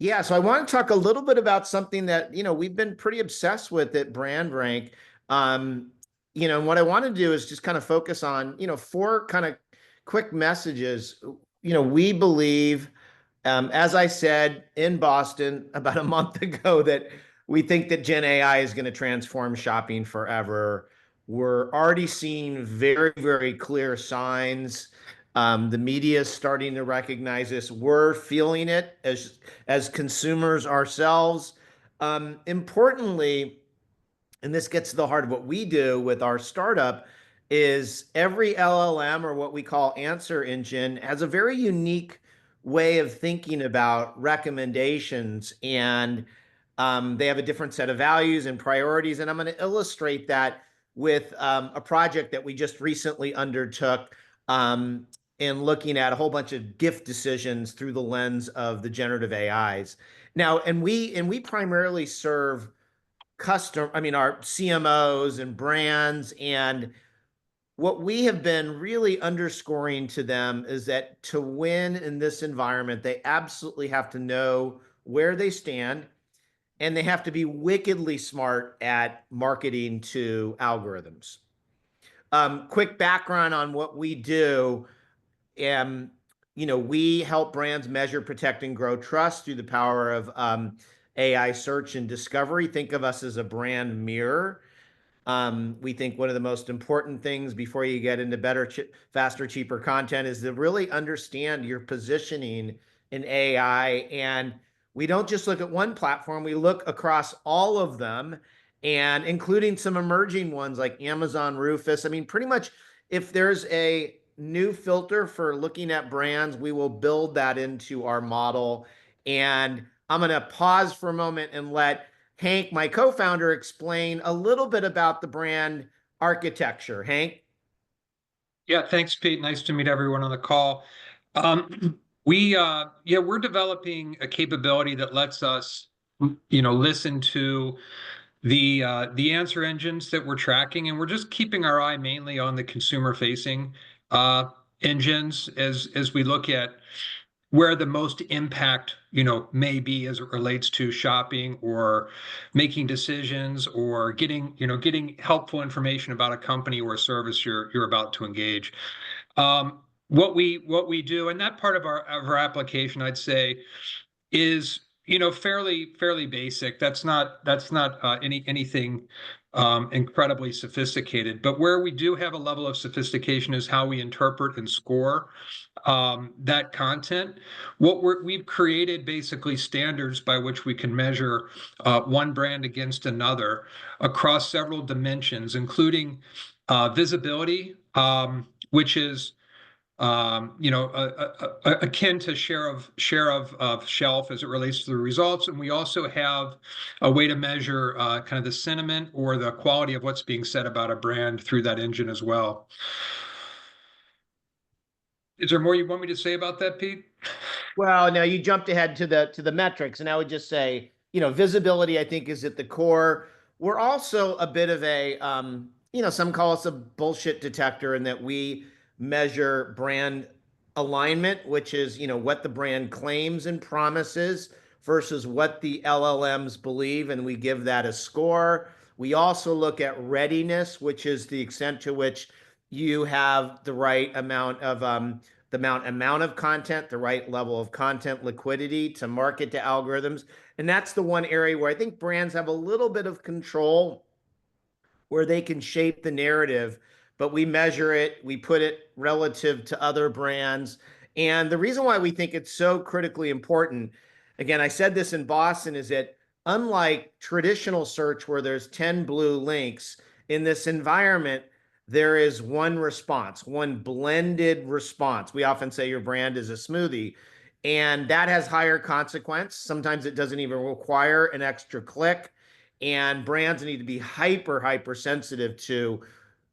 Yeah, so I want to talk a little bit about something that, we've been pretty obsessed with at BrandRank. Um, and what I want to do is just kind of focus on, four kind of quick messages. We believe, as I said in Boston about a month ago, that we think that Gen AI is going to transform shopping forever. We're already seeing very, very clear signs. The media is starting to recognize this. We're feeling it as consumers ourselves. Importantly, and this gets to the heart of what we do with our startup, is every LLM, or what we call answer engine, has a very unique way of thinking about recommendations, and they have a different set of values and priorities. And I'm going to illustrate that with a project that we just recently undertook, in looking at a whole bunch of gift decisions through the lens of the generative AIs. Now, and we primarily serve our CMOs and brands. And what we have been really underscoring to them is that to win in this environment, they absolutely have to know where they stand, and they have to be wickedly smart at marketing to algorithms. Quick background on what we do. Um, we help brands measure, protect, and grow trust through the power of AI search and discovery. Think of us as a brand mirror. We think one of the most important things before you get into better, faster, cheaper content is to really understand your positioning in AI. And we don't just look at one platform, we look across all of them, and including some emerging ones like Amazon, Rufus. I mean, pretty much if there's a new filter for looking at brands, we will build that into our model. And I'm going to pause for a moment and let Hank, my co-founder, explain a little bit about the brand architecture. Hank? Yeah, thanks, Pete. Nice to meet everyone on the call. We're developing a capability that lets us, listen to the answer engines that we're tracking, and we're just keeping our eye mainly on the consumer-facing engines as we look at where the most impact, may be as it relates to shopping or making decisions or getting helpful information about a company or a service you're about to engage. What we do, and that part of our application, I'd say, is fairly basic. That's not anything incredibly sophisticated. But where we do have a level of sophistication is how we interpret and score that content. We've created basically standards by which we can measure one brand against another across several dimensions, including visibility, which is akin to share of shelf as it relates to the results. And we also have a way to measure kind of the sentiment or the quality of what's being said about a brand through that engine as well. Is there more you want me to say about that, Pete? Well, now you jumped ahead to the metrics, and I would just say, visibility, I think, is at the core. We're also a bit of a, some call us a bullshit detector, in that we measure brand alignment, which is, what the brand claims and promises versus what the LLMs believe, and we give that a score. We also look at readiness, which is the extent to which you have the right amount of amount of content, the right level of content liquidity to market to algorithms. And that's the one area where I think brands have a little bit of control, where they can shape the narrative, but we measure it, we put it relative to other brands. And the reason why we think it's so critically important, again, I said this in Boston, is that unlike traditional search where there's 10 blue links, in this environment, there is one response, one blended response. We often say your brand is a smoothie, and that has higher consequence. Sometimes it doesn't even require an extra click. And brands need to be hyper sensitive to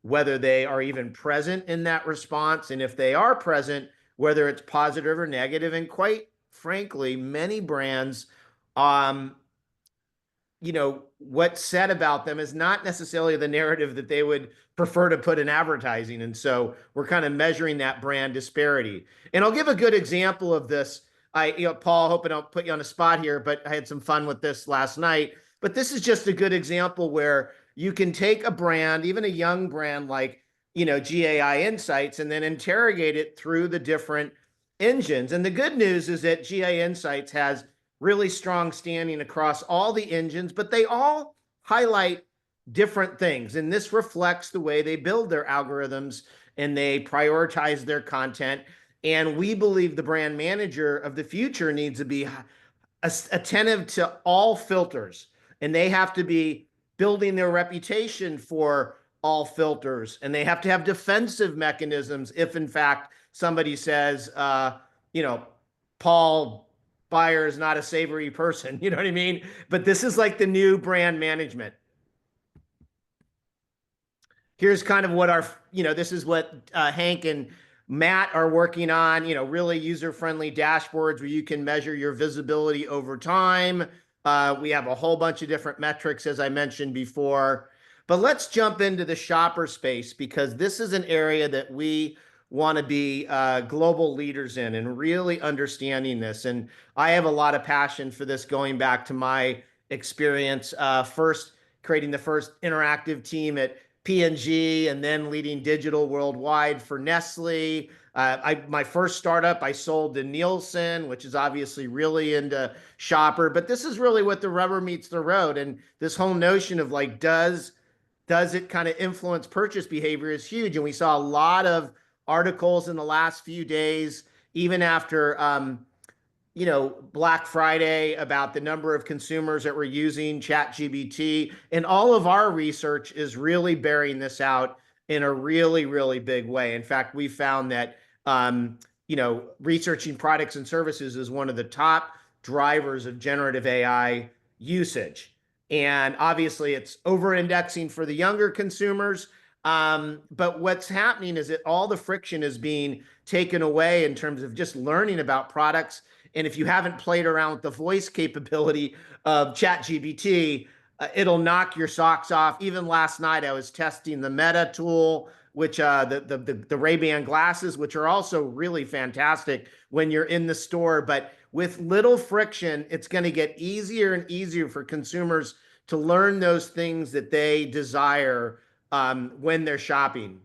whether they are even present in that response. And if they are present, whether it's positive or negative. And quite frankly, many brands, um, what's said about them is not necessarily the narrative that they would prefer to put in advertising. And so we're kind of measuring that brand disparity. And I'll give a good example of this. Paul, hope I don't put you on a spot here, but I had some fun with this last night. But this is just a good example where you can take a brand, even a young brand like, GAI Insights, and then interrogate it through the different engines. And the good news is that GAI Insights has really strong standing across all the engines, but they all highlight different things. And this reflects the way they build their algorithms and they prioritize their content. And we believe the brand manager of the future needs to be attentive to all filters, and they have to be building their reputation for all filters, and they have to have defensive mechanisms if, in fact, somebody says, you know, Paul Beyer is not a savory person. You know what I mean? But this is like the new brand management. Here's kind of what this is what Hank and Matt are working on, really user-friendly dashboards where you can measure your visibility over time. We have a whole bunch of different metrics, as I mentioned before. But let's jump into the shopper space, because this is an area that we want to be global leaders in and really understanding this. And I have a lot of passion for this, going back to my experience first creating the first interactive team at P&G, and then leading digital worldwide for Nestle. My first startup, I sold to Nielsen, which is obviously really into shopper. But this is really what the rubber meets the road. And this whole notion of like, does it kind of influence purchase behavior is huge. And we saw a lot of articles in the last few days, even after Black Friday, about the number of consumers that were using ChatGPT. And all of our research is really bearing this out in a really, really big way. In fact, we found that, researching products and services is one of the top drivers of generative AI usage. And obviously, it's over indexing for the younger consumers. But what's happening is that all the friction is being taken away in terms of just learning about products. And if you haven't played around with the voice capability of ChatGPT, it'll knock your socks off. Even last night, I was testing the Meta tool, which the Ray-Ban glasses, which are also really fantastic when you're in the store. But with little friction, it's going to get easier and easier for consumers to learn those things that they desire when they're shopping.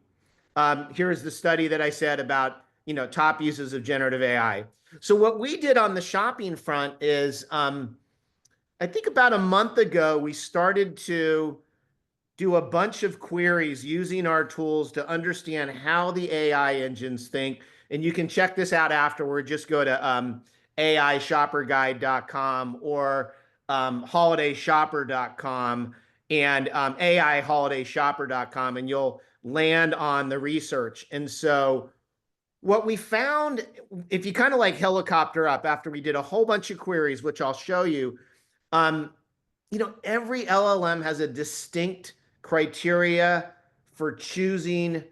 Here's the study that I said about top uses of generative AI. So what we did on the shopping front is, I think about a month ago, we started to do a bunch of queries using our tools to understand how the AI engines think. And you can check this out afterward. Just go to aishopperguide.com or holidayshopper.com and aiholidayshopper.com, and you'll land on the research. And so what we found, if you kind of like helicopter up after we did a whole bunch of queries, which I'll show you, every LLM has a distinct criteria for choosing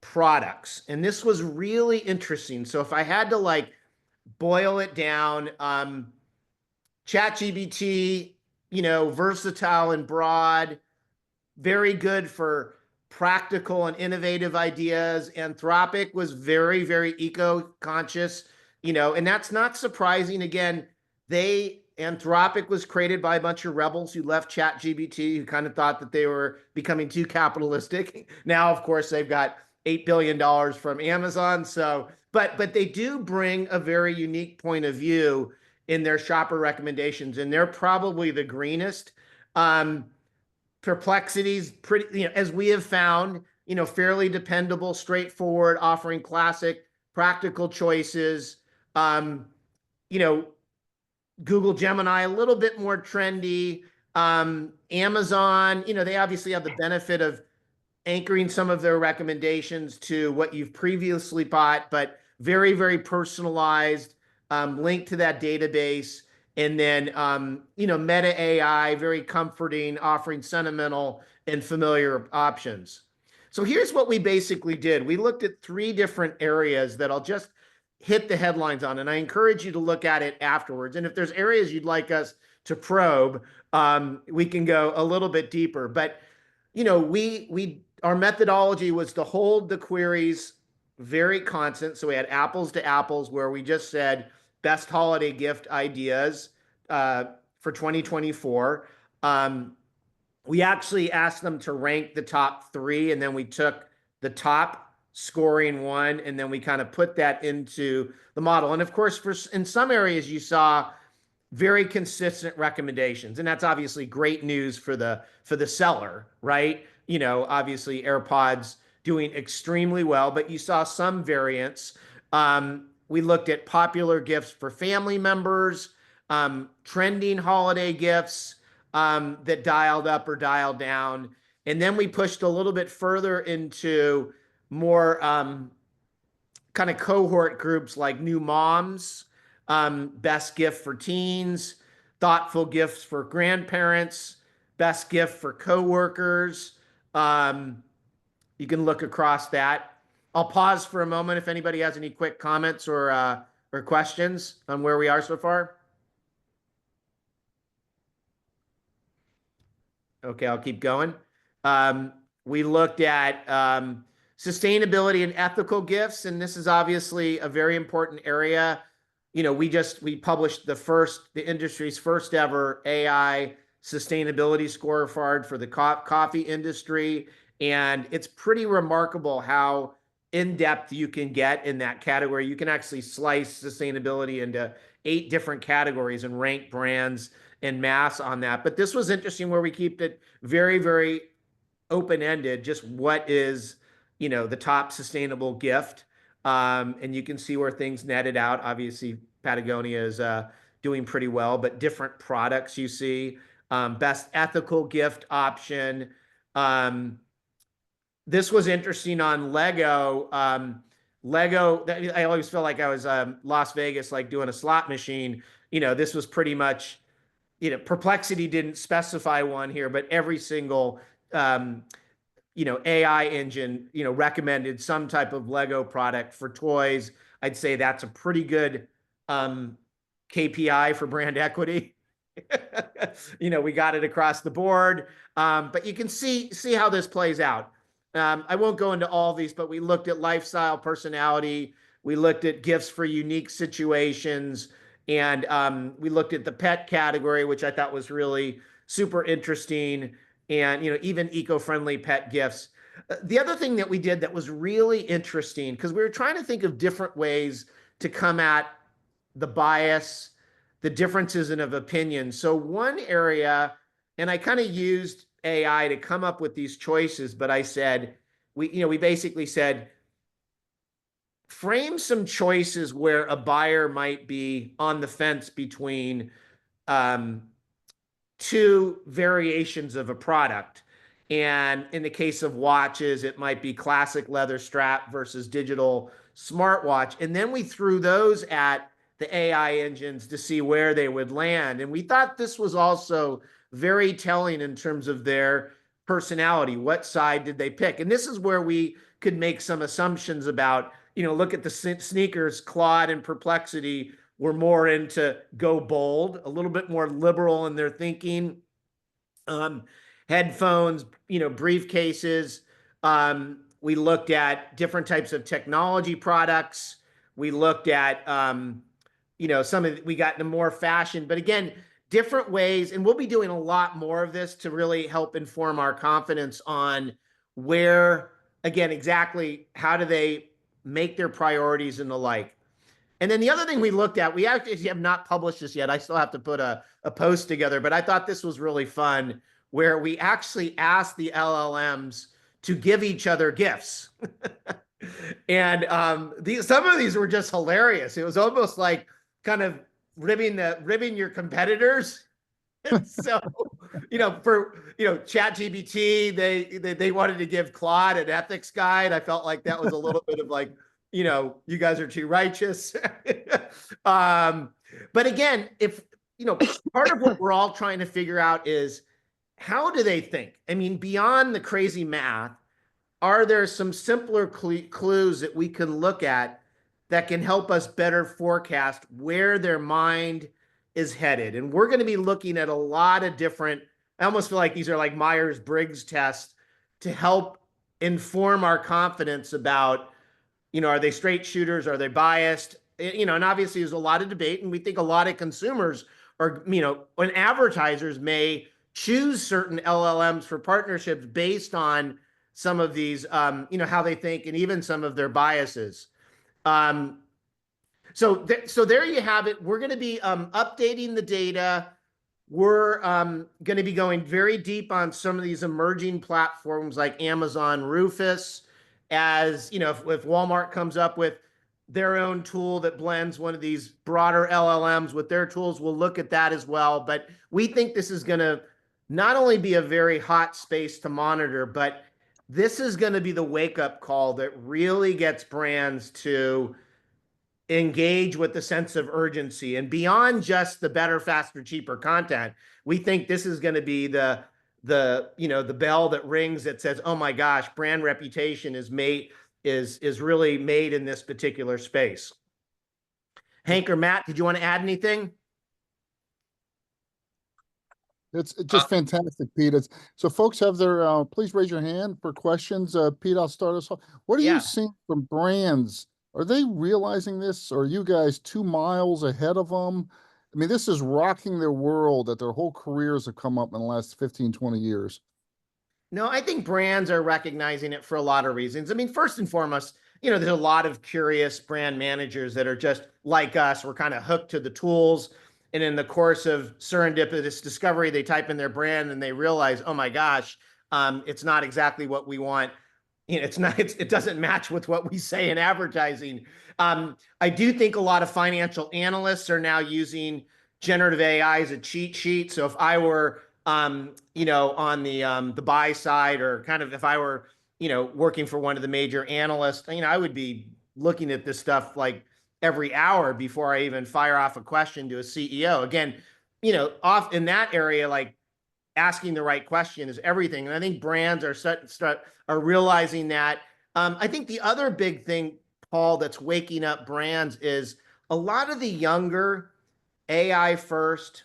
products. And this was really interesting. So if I had to like boil it down, ChatGPT, versatile and broad, very good for practical and innovative ideas. Anthropic was very, very eco-conscious, and that's not surprising. Again, Anthropic was created by a bunch of rebels who left ChatGPT, who kind of thought that they were becoming too capitalistic. Now, of course, they've got $8 billion from Amazon. So, but they do bring a very unique point of view in their shopper recommendations, and they're probably the greenest. Perplexity's pretty, as we have found, fairly dependable, straightforward, offering classic, practical choices. You know, Google Gemini, a little bit more trendy. Amazon, they obviously have the benefit of anchoring some of their recommendations to what you've previously bought, but very, very personalized, linked to that database. And then, Meta AI, very comforting, offering sentimental and familiar options. So here's what we basically did. We looked at 3 different areas that I'll just hit the headlines on, and I encourage you to look at it afterwards. And if there's areas you'd like us to probe, we can go a little bit deeper. But our methodology was to hold the queries very constant. So we had apples to apples, where we just said, best holiday gift ideas uh, for 2024. Um, we actually asked them to rank the top three, and then we took the top scoring one, and then we kind of put that into the model. And of course, in some areas, you saw very consistent recommendations, and that's obviously great news for the seller, right? Obviously AirPods doing extremely well, but you saw some variance. We looked at popular gifts for family members, trending holiday gifts that dialed up or dialed down, and then we pushed a little bit further into more kind of cohort groups like new moms, best gift for teens, thoughtful gifts for grandparents, best gift for coworkers. Um, you can look across that. I'll pause for a moment if anybody has any quick comments or questions on where we are so far. Okay, I'll keep going. Um, we looked at sustainability and ethical gifts, and this is obviously a very important area. We published the industry's first ever AI sustainability scorecard for the coffee industry, and it's pretty remarkable how in depth you can get in that category. You can actually slice sustainability into 8 different categories and rank brands en masse on that. But this was interesting where we keep it very, very open ended. Just what is, the top sustainable gift, and you can see where things netted out. Obviously, Patagonia is doing pretty well, but different products you see. Best ethical gift option. This was interesting on Lego. Lego, I always feel like I was Las Vegas, like doing a slot machine. This was pretty much, Perplexity didn't specify one here, but every single um, AI engine, recommended some type of Lego product for toys. I'd say that's a pretty good um, KPI for brand equity. We got it across the board, but you can see how this plays out. I won't go into all these, but we looked at lifestyle, personality. We looked at gifts for unique situations, and we looked at the pet category, which I thought was really super interesting, and even eco-friendly pet gifts. The other thing that we did that was really interesting, because we were trying to think of different ways to come at the bias, the differences in of opinion. So one area, and I kind of used AI to come up with these choices, but I said, we basically said, frame some choices where a buyer might be on the fence between um, 2 variations of a product. And in the case of watches, it might be classic leather strap versus digital smartwatch. And then we threw those at the AI engines to see where they would land. And we thought this was also very telling in terms of their personality. What side did they pick? And this is where we could make some assumptions about, look at the sneakers. Claude and Perplexity were more into go bold, a little bit more liberal in their thinking. Um, Headphones, briefcases. We looked at different types of technology products. We looked at, we got into more fashion, but again, different ways. And we'll be doing a lot more of this to really help inform our confidence on where, again, exactly how do they make their priorities and the like. And then the other thing we looked at, we actually have not published this yet. I still have to put a post together, but I thought this was really fun, where we actually asked the LLMs to give each other gifts. And some of these were just hilarious. It was almost like kind of ribbing your competitors. So, for Chat GPT, they wanted to give Claude an ethics guide. I felt like that was a little bit of like, you guys are too righteous. um, but again, if part of what we're all trying to figure out is, how do they think? I mean, beyond the crazy math, are there some simpler clues that we can look at that can help us better forecast where their mind is headed? And we're going to be looking at a lot of different, I almost feel like these are like Myers-Briggs tests to help inform our confidence about, are they straight shooters? Are they biased? and obviously there's a lot of debate, and we think a lot of consumers are, and advertisers may choose certain LLMs for partnerships based on some of these, how they think, and even some of their biases. Um, so there you have it. We're going to be updating the data. We're going to be going very deep on some of these emerging platforms like Amazon Rufus. As you know, if Walmart comes up with their own tool that blends one of these broader LLMs with their tools, we'll look at that as well. But we think this is going to not only be a very hot space to monitor, but this is going to be the wake up call that really gets brands to engage with the sense of urgency, and beyond just the better, faster, cheaper content. We think this is going to be the bell that rings that says, oh my gosh, brand reputation is really made in this particular space. Hank or Matt, did you want to add anything? It's just fantastic, Pete. So folks have their, please raise your hand for questions. Pete, I'll start us off. What are you Yeah. seeing from brands? Are they realizing this? Or are you guys 2 miles ahead of them? I mean, this is rocking their world that their whole careers have come up in the last 15, 20 years. No, I think brands are recognizing it for a lot of reasons. I mean, first and foremost, there's a lot of curious brand managers that are just like us. We're kind of hooked to the tools. And in the course of serendipitous discovery, they type in their brand and they realize, oh my gosh, it's not exactly what we want. It doesn't match with what we say in advertising. I do think a lot of financial analysts are now using generative AI as a cheat sheet. So if I were on the buy side, or kind of if I were, working for one of the major analysts, I would be looking at this stuff like every hour before I even fire off a question to a CEO. Again, off in that area, like asking the right question is everything. And I think brands are realizing that. I think the other big thing, Paul, that's waking up brands is a lot of the younger AI first,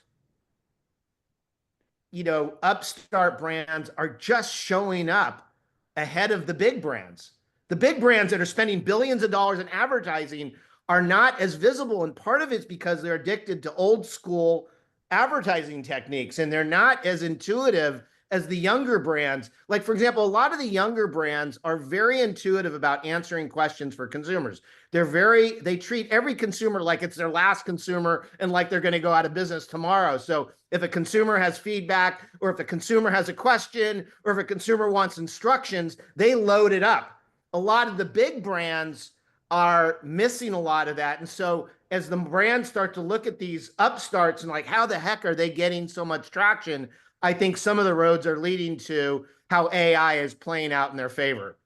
upstart brands are just showing up ahead of the big brands. The big brands that are spending billions of dollars in advertising are not as visible. And part of it's because they're addicted to old school advertising techniques, and they're not as intuitive as the younger brands. Like, for example, a lot of the younger brands are very intuitive about answering questions for consumers. They treat every consumer like it's their last consumer and like they're going to go out of business tomorrow. So if a consumer has feedback, or if a consumer has a question, or if a consumer wants instructions, they load it up. A lot of the big brands are missing a lot of that. And so as the brands start to look at these upstarts and like, how the heck are they getting so much traction? I think some of the roads are leading to how AI is playing out in their favor.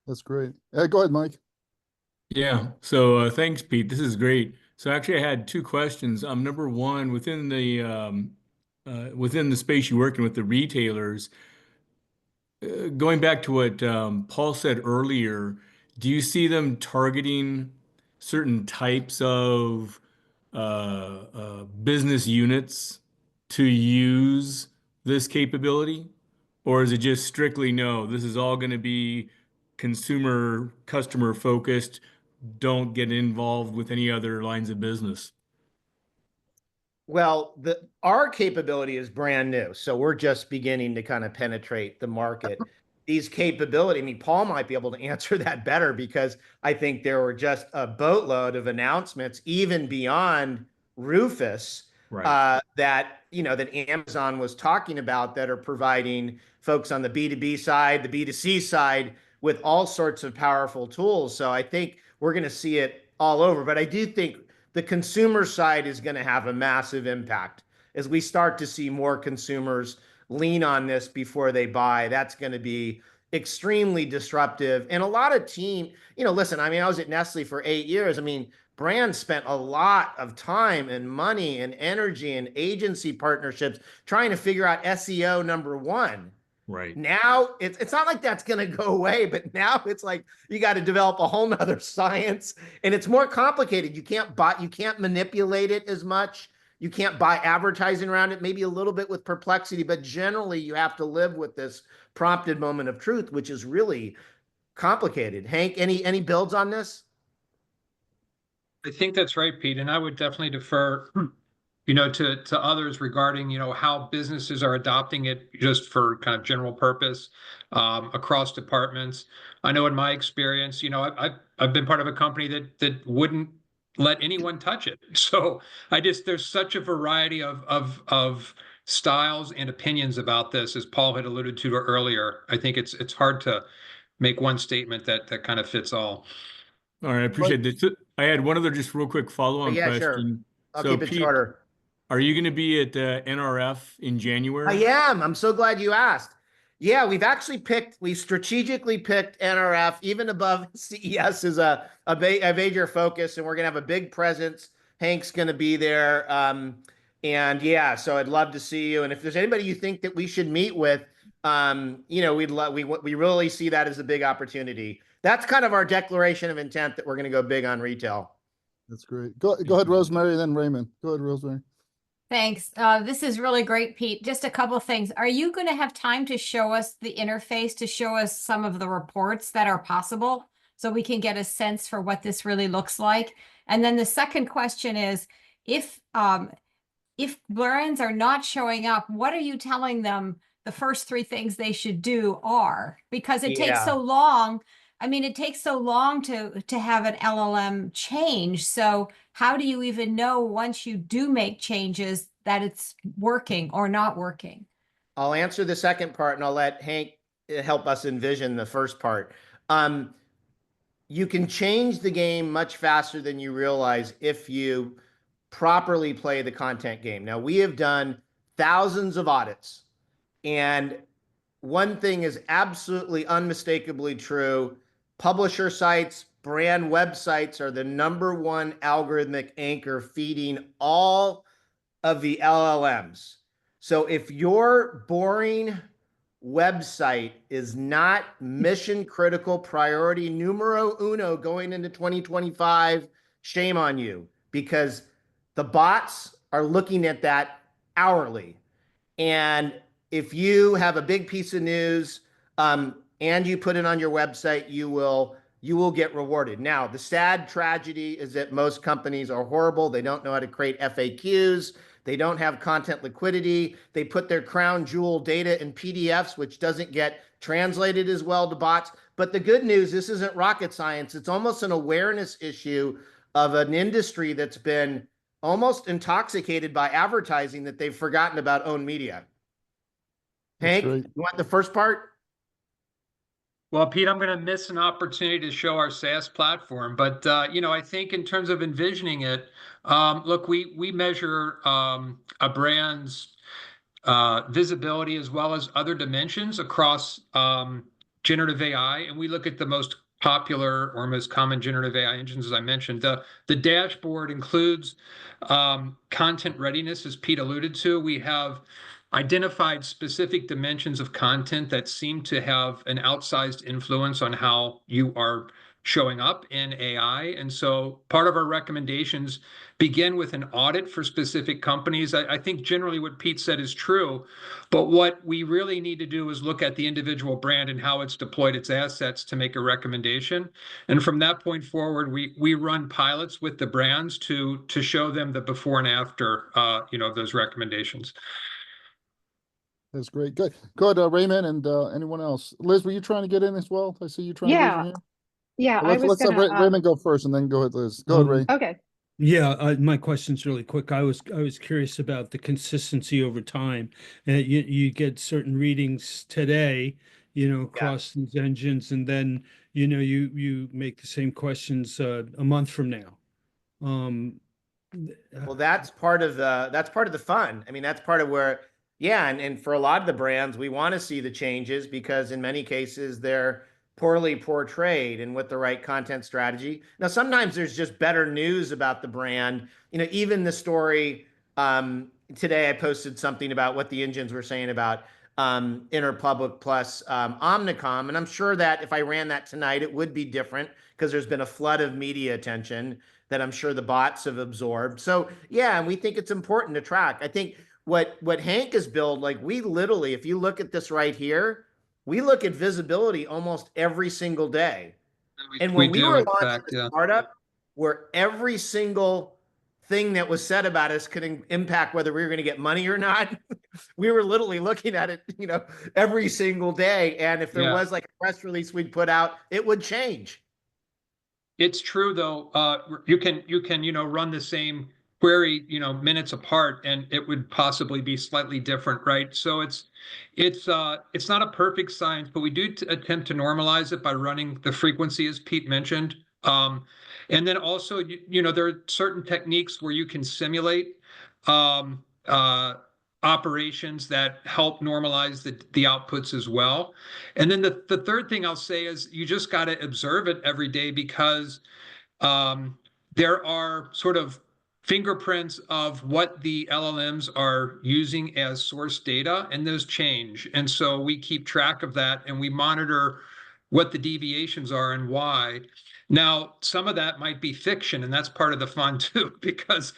That's great. Go ahead, Mike. Yeah. So thanks, Pete. This is great. So actually, I had two questions. Number one, within the space you're working with the retailers, going back to what Paul said earlier, do you see them targeting certain types of business units to use this capability? Or is it just strictly no, this is all going to be consumer, customer focused, don't get involved with any other lines of business? Well, our capability is brand new, so we're just beginning to kind of penetrate the market. These capability, I mean, Paul might be able to answer that better, because I think there were just a boatload of announcements, even beyond Rufus, Right. that Amazon was talking about, that are providing folks on the B2B side, the B2C side, with all sorts of powerful tools. So I think we're going to see it all over. But I do think the consumer side is going to have a massive impact as we start to see more consumers lean on this before they buy. That's going to be extremely disruptive. And a lot of listen, I mean, I was at Nestle for 8 years. I mean, brands spent a lot of time and money and energy and agency partnerships trying to figure out SEO number one. Right. Now it's not like that's going to go away, but now it's like you got to develop a whole nother science, and it's more complicated. You can't manipulate it as much. You can't buy advertising around it, maybe a little bit with perplexity, but generally you have to live with this prompted moment of truth, which is really complicated. Hank, any builds on this? I think that's right, Pete, and I would definitely defer, to others regarding, how businesses are adopting it just for kind of general purpose across departments. I know in my experience, I've been part of a company that wouldn't let anyone touch it. So there's such a variety of styles and opinions about this, as Paul had alluded to earlier. I think it's hard to make one statement that kind of fits all. All right, I appreciate this. I had one other just real quick follow-on Yeah, sure. question. I'll So keep it Pete, shorter. are you going to be at NRF in I January? am. I'm so glad you asked. Yeah, we strategically picked NRF even above CES as a major focus, and we're going to have a big presence. Hank's going to be there. And yeah, so I'd love to see you. And if there's anybody you think that we should meet with, we really see that as a big opportunity. That's kind of our declaration of intent that we're going to go big on retail. That's great. Go ahead, Rosemary, then Raymond. Go ahead, Rosemary. Thanks. This is really great, Pete. Just a couple of things. Are you going to have time to show us the interface, to show us some of the reports that are possible so we can get a sense for what this really looks like? And then the second question is, if brands are not showing up, what are you telling them the first three things they should do are? Because it takes so long. I mean, it takes so long to have an LLM change. So how do you even know once you do make changes that it's working or not working? I'll answer the second part and I'll let Hank help us envision the first part. You can change the game much faster than you realize if you properly play the content game. Now, we have done thousands of audits, and one thing is absolutely unmistakably true. Publisher sites, brand websites are the number one algorithmic anchor feeding all of the LLMs. So if your boring website is not mission critical priority numero uno going into 2025, shame on you, because the bots are looking at that hourly. And if you have a big piece of news and you put it on your website, you will get rewarded. Now, the sad tragedy is that most companies are horrible. They don't know how to create FAQs. They don't have content liquidity. They put their crown jewel data in PDFs, which doesn't get translated as well to bots. But the good news, this isn't rocket science. It's almost an awareness issue of an industry that's been almost intoxicated by advertising that they've forgotten about owned media. Hank, you want the first part? Well, Pete, I'm going to miss an opportunity to show our SaaS platform, but I think in terms of envisioning it, look, we measure a brand's visibility as well as other dimensions across generative AI, and we look at the most popular or most common generative AI engines, as I mentioned. The dashboard includes content readiness, as Pete alluded to. We have identified specific dimensions of content that seem to have an outsized influence on how you are showing up in AI. And so part of our recommendations begin with an audit for specific companies. I think generally what Pete said is true, but what we really need to do is look at the individual brand and how it's deployed its assets to make a recommendation. And from that point forward, we run pilots with the brands to show them the before and after, those recommendations. That's great. Good. Good, Raymond, and anyone else. Liz, were you trying to get in as well? I see you trying to raise your hand. Yeah, Well, I was let's have gonna. Raymond go first, and then go ahead, Liz. Go ahead, Ray. Okay. Yeah, my question's really quick. I was curious about the consistency over time. You get certain readings today, across these engines, and then you make the same questions a month from now. Well, that's part of the fun. I mean, that's part of where, yeah, and for a lot of the brands, we want to see the changes because in many cases they're poorly portrayed and with the right content strategy. Now, sometimes there's just better news about the brand. Even the story today, I posted something about what the engines were saying about Interpublic plus Omnicom, and I'm sure that if I ran that tonight, it would be different because there's been a flood of media attention that I'm sure the bots have absorbed. So yeah, and we think it's important to track. I think what Hank has built, like we literally, if you look at this right here, we look at visibility almost every single day. And when we were launching the startup, where every single thing that was said about us could impact whether we were going to get money or not. We were literally looking at it, every single day. And if there was like a press release we'd put out, it would change. It's true though. You can run the same query minutes apart, and it would possibly be slightly different, right? So it's not a perfect science, but we do attempt to normalize it by running the frequency, as Pete mentioned. And then also, there are certain techniques where you can simulate operations that help normalize the outputs as well. And then the third thing I'll say is you just got to observe it every day, because there are sort of fingerprints of what the LLMs are using as source data, and those change. And so we keep track of that, and we monitor what the deviations are and why. Now, some of that might be fiction, and that's part of the fun too, because,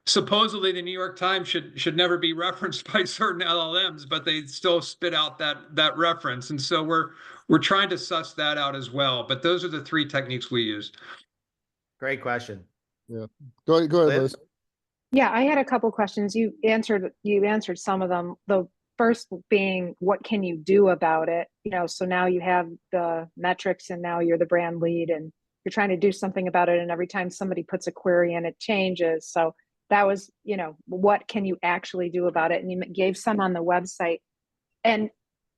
supposedly the New York Times should never be referenced by certain LLMs, but they still spit out that reference. And so we're trying to suss that out as well. But those are the three techniques we use. Great question. Yeah. Go ahead, Liz. Yeah, I had a couple questions. You answered some of them. The first being, what can you do about it? So now you have the metrics, and now you're the brand lead, and you're trying to do something about it. And every time somebody puts a query in, it changes. So that was, what can you actually do about it? And you gave some on the website. And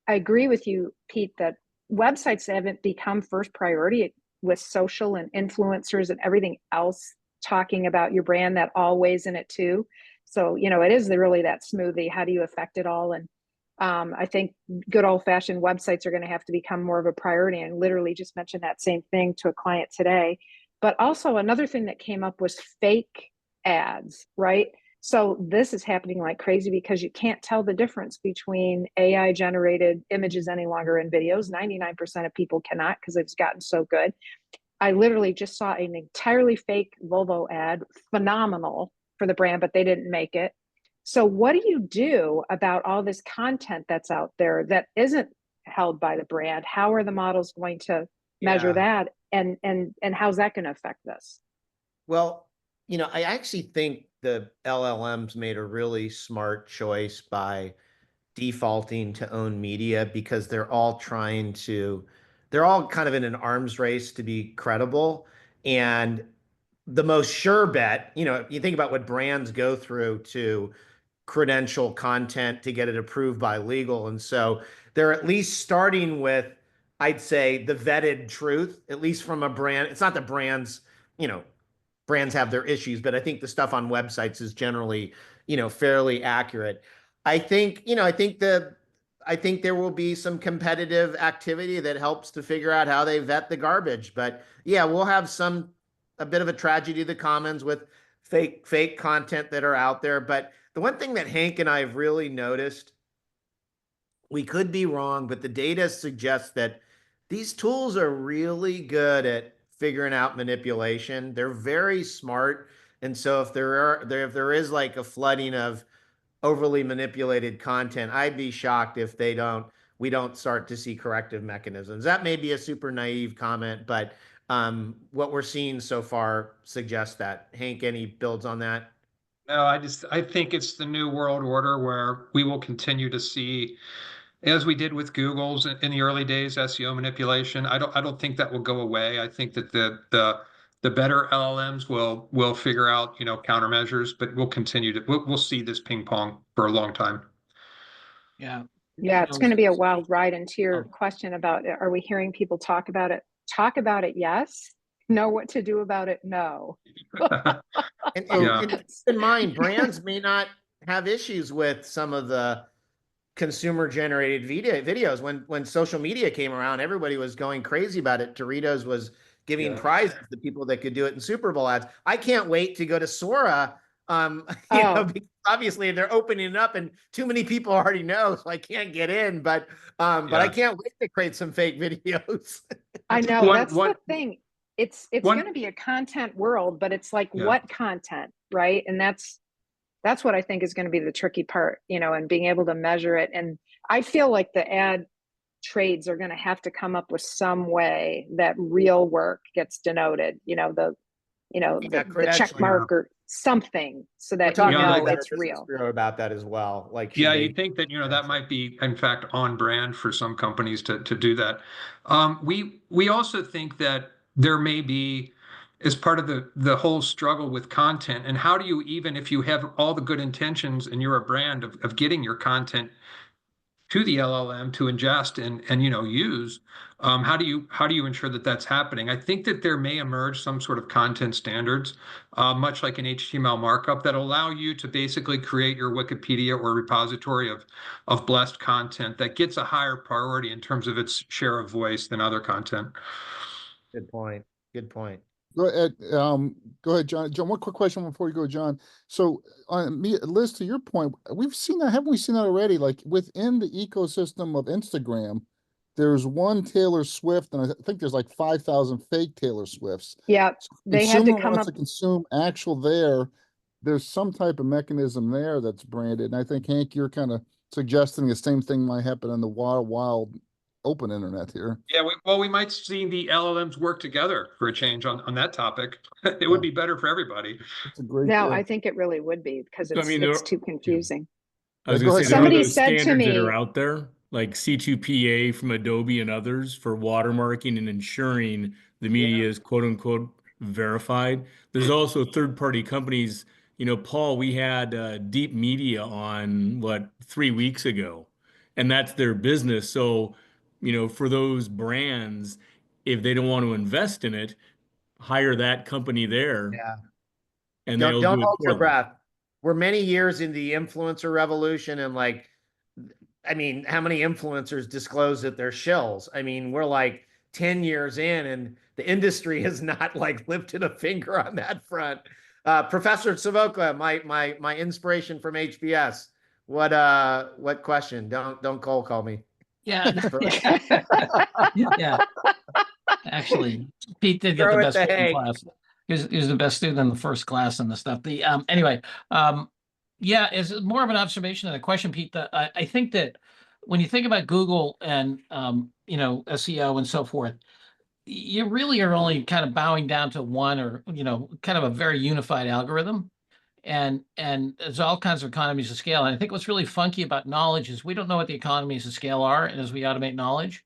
I agree with you, Pete, that websites haven't become first priority with social and influencers and everything else talking about your brand. That all weighs in it too. So, it is really that smoothie. How do you affect it all? And I think good old fashioned websites are going to have to become more of a priority. And literally just mentioned that same thing to a client today. But also another thing that came up was fake ads, right? So this is happening like crazy, because you can't tell the difference between AI generated images any longer and videos. 99% of people cannot, because it's gotten so good. I literally just saw an entirely fake Volvo ad, phenomenal for the brand, but they didn't make it. So what do you do about all this content that's out there that isn't held by the brand? How are the models going to measure that? And how's that going to affect this? Well, I actually think the LLMs made a really smart choice by defaulting to own media, because they're all kind of in an arms race to be credible. And the most sure bet, you think about what brands go through to credential content to get it approved by legal. And so they're at least starting with, I'd say, the vetted truth, at least from a brand. It's not the brands, brands have their issues, but I think the stuff on websites is generally, fairly accurate. I think there will be some competitive activity that helps to figure out how they vet the garbage. But yeah, we'll have a bit of a tragedy of the commons with fake content that are out there. But the one thing that Hank and I have really noticed, we could be wrong, but the data suggests that these tools are really good at figuring out manipulation. They're very smart. And so if there is like a flooding of overly manipulated content, I'd be shocked if we don't start to see corrective mechanisms. That may be a super naive comment, but what we're seeing so far suggests that. Hank, any builds on that? No, I think it's the new world order, where we will continue to see, as we did with Google's in the early days, SEO manipulation. I don't think that will go away. I think that the better LLMs will figure out countermeasures, but we'll see this ping pong for a long time. Yeah, it's going to be a wild ride. And to your question about, are we hearing people talk about it? Talk about it, yes. Know what to do about it, no. And keep in mind, brands may not have issues with some of the consumer generated videos. When social media came around, everybody was going crazy about it. Doritos was giving prizes to people that could do it in Super Bowl ads. I can't wait to go to Sora. Because obviously they're opening it up and too many people already know, so I can't get in. But I can't wait to create some fake videos. I know, that's the thing. It's going to be a content world, but it's like, what content, right? And that's what I think is going to be the tricky part, and being able to measure it. And I feel like the ad trades are going to have to come up with some way that real work gets denoted. you know, Yeah, the check credentialing. mark or something so We're that you talking to Yeah, the know Better it's Business real. Bureau about that as well. Like, should yeah, they? you think that, that might be, in fact, on brand for some companies to do that. We also think that there may be, as part of the whole struggle with content, and how do you, even if you have all the good intentions and you're a brand of getting your content to the LLM to ingest and use, how do you ensure that that's happening? I think that there may emerge some sort of content standards, much like an HTML markup, that allow you to basically create your Wikipedia or repository of blessed content that gets a higher priority in terms of its share of voice than other content. Good point. Good point. Go ahead, John. John, one quick question before you go, John. So, Liz, to your point, we've seen that, haven't we seen that already? Like within the ecosystem of Instagram, there's one Taylor Swift, and I think there's like 5,000 fake Taylor Swifts. Yeah, So they had to consumer come wants up. to consume actual there. There's some type of mechanism there that's branded, and I think Hank, you're kind of suggesting the same thing might happen in the wild open internet here. Yeah, we might see the LLMs work together for a change on that topic. It Yeah. would be better for everybody. It's a great. No, I think it really would be because So, I mean, it's too confusing. I was Yeah, go going to ahead, say there are Somebody those said to standards that me- are out there, like C2PA from Adobe and others for watermarking and ensuring the media is quote unquote verified. There's also third-party companies. Paul, we had Deep Media on 3 weeks ago, and that's their business. So, for those brands, if they don't want to invest in it, hire that company there, Yeah. and Don't they'll do it hold for your them. breath. We're many years into the influencer revolution, and I mean, how many influencers disclose that they're shills? I mean, we're like 10 years in, and the industry has not lifted a finger on that front. Professor Savoca, my inspiration from HBS. What question? Don't cold call me. Yeah. Yeah. Actually, Pete did get Throw the it best to grade in Hank. class. He was the best student in the first class and the stuff. Yeah, it's more of an observation than a question, Pete. That I think that when you think about Google and SEO and so forth, you really are only kind of bowing down to one or kind of a very unified algorithm. And there's all kinds of economies of scale. And I think what's really funky about knowledge is we don't know what the economies of scale are, and as we automate knowledge.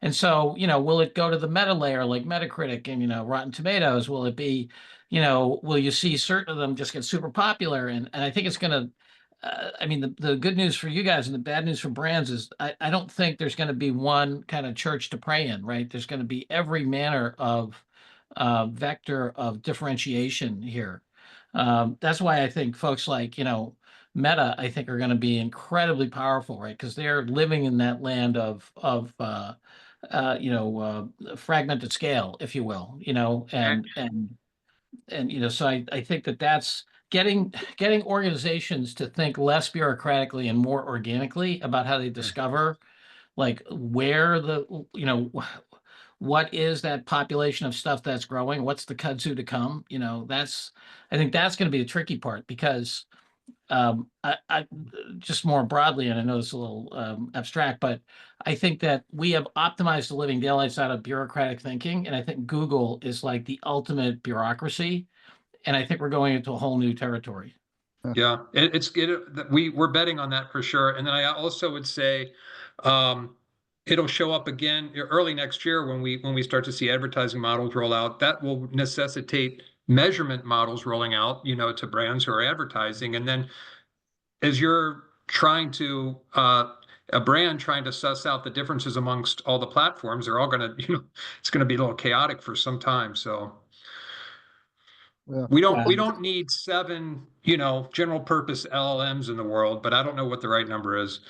And so, will it go to the meta layer like Metacritic and, Rotten Tomatoes? Will it be, will you see certain of them just get super popular? And I think it's going to, I mean, the good news for you guys and the bad news for brands is I don't think there's going to be one kind of church to pray in, right? There's going to be every manner of vector of differentiation here. That's why I think folks like, Meta, I think are going to be incredibly powerful, right? Because they're living in that land of fragmented scale, if you will, so I think that's getting organizations to think less bureaucratically and more organically about how they discover where what is that population of stuff that's growing, what's the kudzu to come, I think that's going to be the tricky part because I just more broadly, and I know it's a little abstract, but I think that we have optimized the living daylights out of bureaucratic thinking, and I think Google is like the ultimate bureaucracy, and I think we're going into a whole new territory. Yeah, we're betting on that for sure. And then I also would say it'll show up again early next year when we start to see advertising models roll out. That will necessitate measurement models rolling out, to brands who are advertising. And then as you're trying to a brand trying to suss out the differences amongst all the platforms, they're all going to, it's going to be a little chaotic for some time. So Yeah. we don't need 7, general purpose LLMs in the world, but I don't know what the right number is.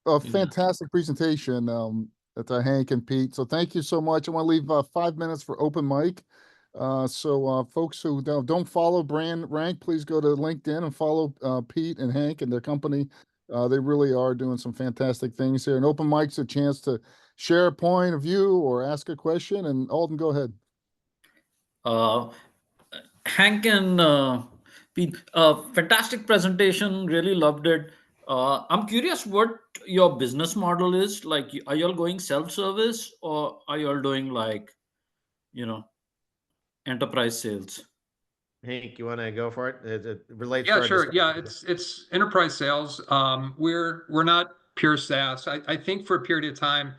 A fantastic presentation, to Hank and Pete. So thank you so much. I want to leave 5 minutes for open mic. So folks who don't follow BrandRank, please go to LinkedIn and follow Pete and Hank and their company. They really are doing some fantastic things here. And open mic's a chance to share a point of view or ask a question. And Alden, go ahead. Hank and Pete, fantastic presentation. Really loved it. I'm curious what your business model is. Like, are you all going self-service or are you all doing enterprise sales? Hank, you want to go for it? It relates to Yeah, our sure. Yeah, discussion. it's enterprise sales. We're not pure SaaS. I think for a period of time,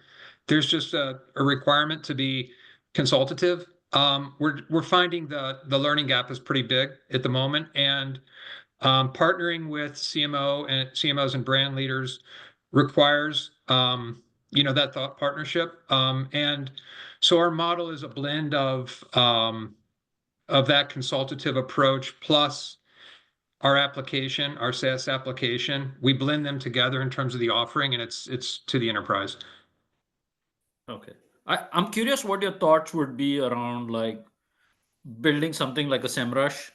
there's just a requirement to be consultative. We're finding the learning gap is pretty big at the moment, and partnering with CMOs and brand leaders requires that thought partnership. And so our model is a blend of that consultative approach plus our application, our SaaS application. We blend them together in terms of the offering, and it's to the enterprise. Okay. I'm curious what your thoughts would be around like building something like a SEMrush,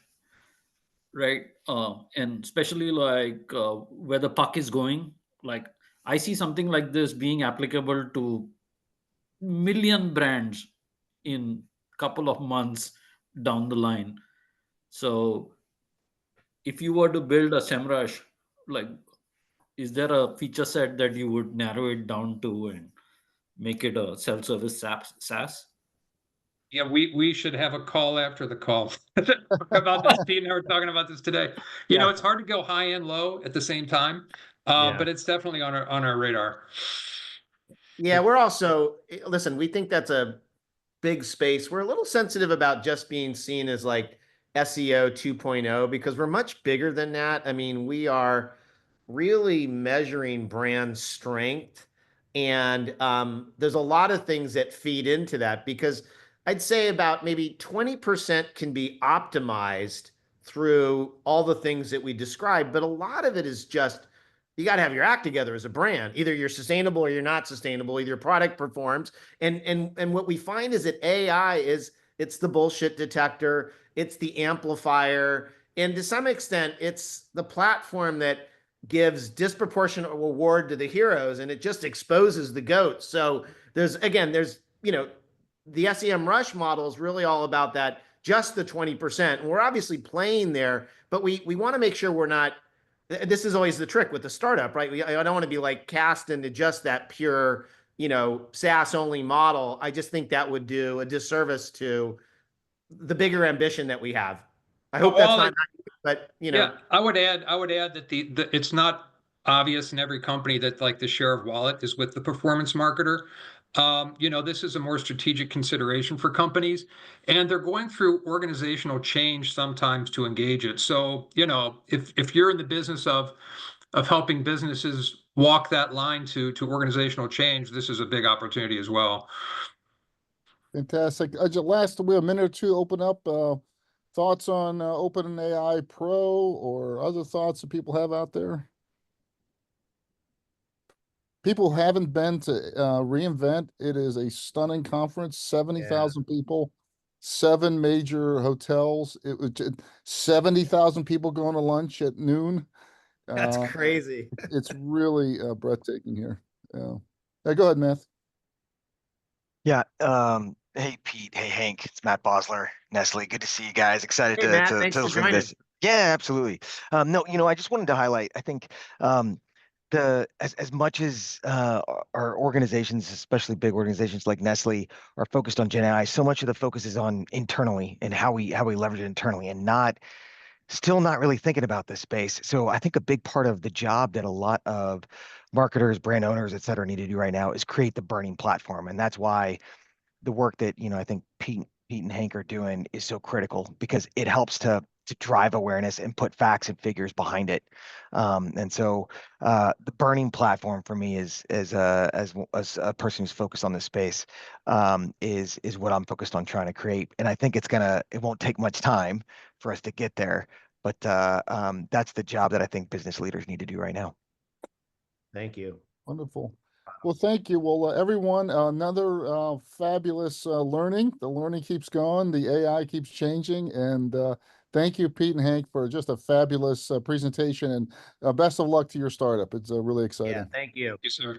right? And especially like where the puck is going. Like I see something like this being applicable to million brands in couple of months down the line. So if you were to build a SEMrush, like is there a feature set that you would narrow it down to and make it a self-service SaaS? Yeah, we should have a call after the call about this. Pete and I were talking about this today. It's hard to go high and low at the same time, but it's definitely on our radar. Yeah, we're also, listen, we think that's a big space. We're a little sensitive about just being seen as like SEO 2.0 because we're much bigger than that. I mean, we are really measuring brand strength. And there's a lot of things that feed into that because I'd say about maybe 20% can be optimized through all the things that we described, but a lot of it is just you got to have your act together as a brand. Either you're sustainable or you're not sustainable. Either your product performs. And what we find is that AI it's the bullshit detector, it's the amplifier, and to some extent, it's the platform that gives disproportionate reward to the heroes and it just exposes the goats. So there's the SEM Rush model is really all about that, just the 20%. And we're obviously playing there, but we want to make sure we're not. This is always the trick with the startup, right? I don't want to be like cast into just that pure, SaaS only model. I just think that would do a disservice to the bigger ambition that we have. I hope that's not, but Yeah, I would add that the it's not obvious in every company that like the share of wallet is with the performance marketer. This is a more strategic consideration for companies, and they're going through organizational change sometimes to engage it. So, if you're in the business of helping businesses walk that line to organizational change, this is a big opportunity as well. Fantastic. Last, we have a minute or two, open up. Thoughts on OpenAI Pro or other thoughts that people have out there? People haven't been to reInvent. It is a stunning conference, 70,000 people, 7 major hotels. It was 70,000 people going to lunch at noon. That's crazy. It's really breathtaking here. Yeah. Go ahead, Matt. Yeah. Hey, Pete. Hey, Hank. It's Matt Bosler, Nestle. Good to see you guys. Excited Hey, Matt, thanks for listen to joining. this. Yeah, absolutely. No, I just wanted to highlight, I think as much as our organizations, especially big organizations like Nestle, are focused on GenAI, so much of the focus is on internally and how we leverage it internally and still not really thinking about this space. So I think a big part of the job that a lot of marketers, brand owners, et cetera, need to do right now is create the burning platform. And that's why the work that I think Pete and Hank are doing is so critical because it helps to drive awareness and put facts and figures behind it. And so the burning platform for me is as a person who's focused on this space is what I'm focused on trying to create. And I think it won't take much time for us to get there, but that's the job that I think business leaders need to do right now. Thank you. Wonderful. Well, thank you. Well, everyone, another fabulous learning. The learning keeps going. The AI keeps changing. And thank you, Pete and Hank, for just a fabulous presentation. And best of luck to your startup. It's really exciting. Yeah, thank you. Thank you, sir.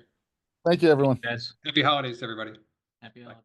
Thank you, everyone. Happy holidays, everybody. Happy holidays.